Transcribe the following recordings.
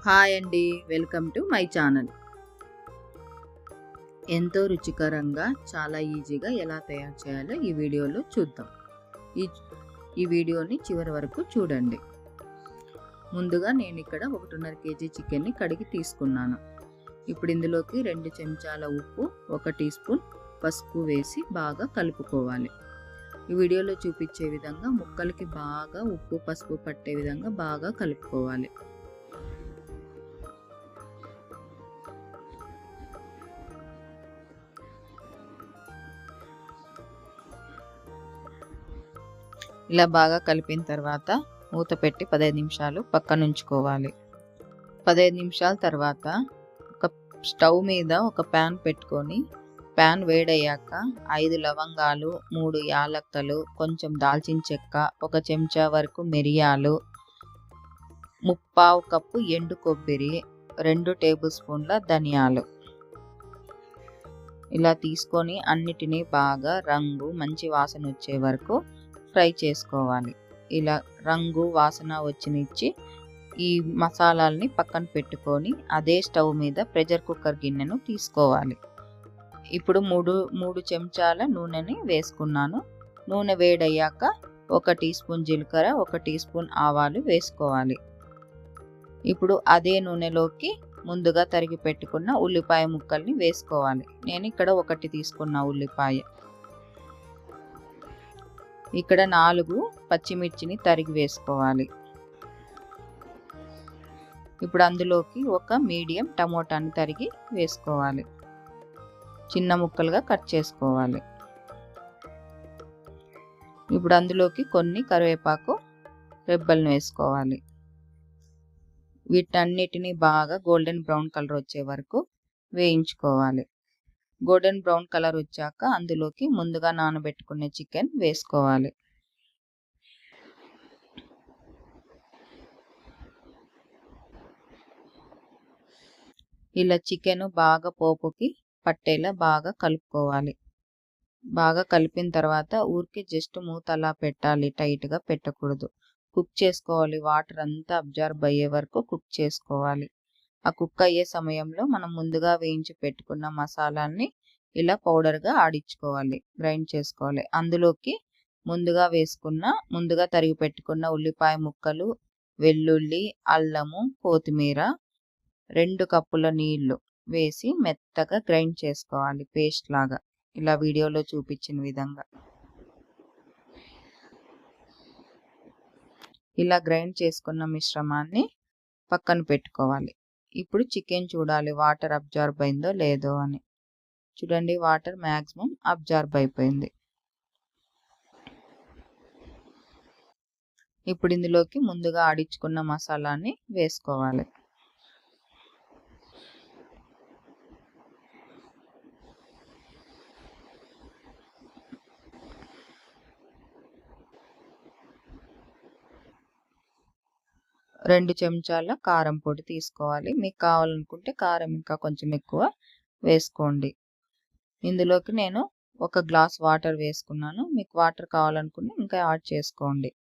Hi అండి, welcome to my channel. ఎంతో రుచికరంగా చాలా ఈజీగా ఎలా తయారు చేయాలో ఈ వీడియోలో చూద్దాం. ఈ వీడియోని చివరి వరకు చూడండి. ముందుగా నేను ఇక్కడ 1.5 kg చికెన్ని కడిగి తీసుకున్నాను. ఇప్పుడు ఇందులోకి 2 చెంచాల ఉప్పు, 1 టీ స్పూన్ పసుపు వేసి బాగా కలుపుకోవాలి. ఈ వీడియోలో చూపించే విధంగా ముక్కలకి బాగా ఉప్పు పసుపు పట్టే విధంగా బాగా కలుపుకోవాలి. ఇలా బాగా కలిపిన తర్వాత మూత పెట్టి 15 నిమిషాలు పక్కన ఉంచుకోవాలి. 15 నిమిషాల తర్వాత ఒక స్టవ్ మీద ఒక ప్యాన్ పెట్టుకొని ప్యాన్ వేడయ్యాక 5 లవంగాలు, 3 యాలక్కలు, కొంచెం దాల్చిన చెక్క, 1 చెంచా వరకు మిరియాలు, 3/4 కప్పు ఎండు కొబ్బరి, 2 టేబుల్ స్పూన్ల ధనియాలు ఇలా తీసుకొని అన్నిటినీ బాగా రంగు మంచి వాసన వచ్చే వరకు ఫ్రై చేసుకోవాలి. ఇలా రంగు వాసన వచ్చినిచ్చి ఈ మసాలాల్ని పక్కన పెట్టుకొని అదే స్టవ్ మీద ప్రెషర్ కుక్కర్ గిన్నెను తీసుకోవాలి. ఇప్పుడు మూడు చెంచాల నూనెని వేసుకున్నాను. నూనె వేడయ్యాక 1 టీ స్పూన్ జీలకర్ర, 1 టీ స్పూన్ ఆవాలు వేసుకోవాలి. ఇప్పుడు అదే నూనెలోకి ముందుగా తరిగి పెట్టుకున్న ఉల్లిపాయ ముక్కల్ని వేసుకోవాలి. నేను ఇక్కడ 1 తీసుకున్న ఉల్లిపాయ, ఇక్కడ 4 పచ్చిమిర్చిని తరిగి వేసుకోవాలి. ఇప్పుడు అందులోకి 1 మీడియం టమోటాని తరిగి వేసుకోవాలి. చిన్న ముక్కలుగా కట్ చేసుకోవాలి. ఇప్పుడు అందులోకి కొన్ని కరివేపాకు రెబ్బలను వేసుకోవాలి. వీటన్నిటిని బాగా గోల్డెన్ బ్రౌన్ కలర్ వచ్చే వరకు వేయించుకోవాలి. గోల్డెన్ బ్రౌన్ కలర్ వచ్చాక అందులోకి ముందుగా నానబెట్టుకునే చికెన్ వేసుకోవాలి. ఇలా చికెన్ బాగా పోపుకి పట్టేలా బాగా కలుపుకోవాలి. బాగా కలిపిన తర్వాత ఊరికి జస్ట్ మూత అలా పెట్టాలి, టైట్గా పెట్టకూడదు. కుక్ చేసుకోవాలి. వాటర్ అంతా అబ్జర్వ్ అయ్యే వరకు కుక్ చేసుకోవాలి. ఆ కుక్ అయ్యే సమయంలో మనం ముందుగా వేయించి పెట్టుకున్న మసాలాన్ని ఇలా పౌడర్గా ఆడించుకోవాలి, గ్రైండ్ చేసుకోవాలి. అందులోకి ముందుగా తరిగి పెట్టుకున్న ఉల్లిపాయ ముక్కలు, వెల్లుల్లి, అల్లము, కొత్తిమీర, 2 కప్పుల నీళ్లు వేసి మెత్తగా గ్రైండ్ చేసుకోవాలి, పేస్ట్ లాగా. ఇలా వీడియోలో చూపించిన విధంగా ఇలా గ్రైండ్ చేసుకున్న మిశ్రమాన్ని పక్కన పెట్టుకోవాలి. ఇప్పుడు చికెన్ చూడాలి వాటర్ అబ్జర్బ్ అయిందో లేదో అని. చూడండి, వాటర్ మ్యాక్సిమం అబ్జర్బ్ అయిపోయింది. ఇప్పుడు ఇందులోకి ముందుగా ఆడించుకున్న మసాలాని వేసుకోవాలి. రెండు చెంచాల కారం పొడి తీసుకోవాలి. మీకు కావాలనుకుంటే కారం ఇంకా కొంచెం ఎక్కువ వేసుకోండి. ఇందులోకి నేను 1 గ్లాస్ వాటర్ వేసుకున్నాను. మీకు వాటర్ కావాలనుకుంటే ఇంకా యాడ్ చేసుకోండి.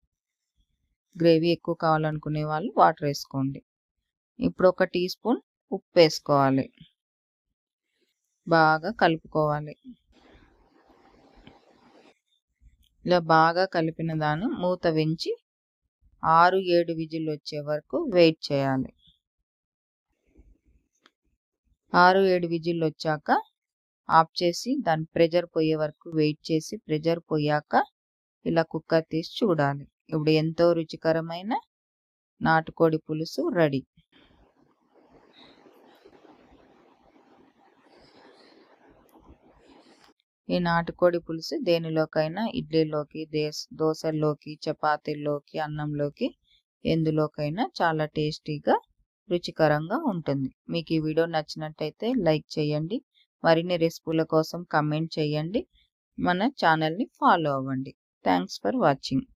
గ్రేవీ ఎక్కువ కావాలనుకునే వాళ్ళు వాటర్ వేసుకోండి. ఇప్పుడు 1 టీ స్పూన్ ఉప్పు వేసుకోవాలి. బాగా కలుపుకోవాలి. ఇలా బాగా కలిపిన దాన్ని మూత వెంచి 6-7 విజిల్ వచ్చే వరకు వెయిట్ చేయాలి. 6-7 విజిల్ వచ్చాక ఆఫ్ చేసి దాని ప్రెషర్ పోయే వరకు వెయిట్ చేసి ప్రెషర్ పోయాక ఇలా కుక్కర్ తీసి చూడాలి. ఇప్పుడు ఎంతో రుచికరమైన నాటుకోడి పులుసు రెడీ. ఈ నాటుకోడి పులుసు దేనిలోకైనా, ఇడ్లీలోకి, దోశల్లోకి, చపాతీల్లోకి, అన్నంలోకి, ఎందులోకైనా చాలా టేస్టీగా రుచికరంగా ఉంటుంది. మీకు ఈ వీడియో నచ్చినట్టయితే లైక్ చేయండి. మరిన్ని రెసిపీల కోసం కమెంట్ చేయండి. మన ఛానల్ని ఫాలో అవ్వండి. Thanks for watching.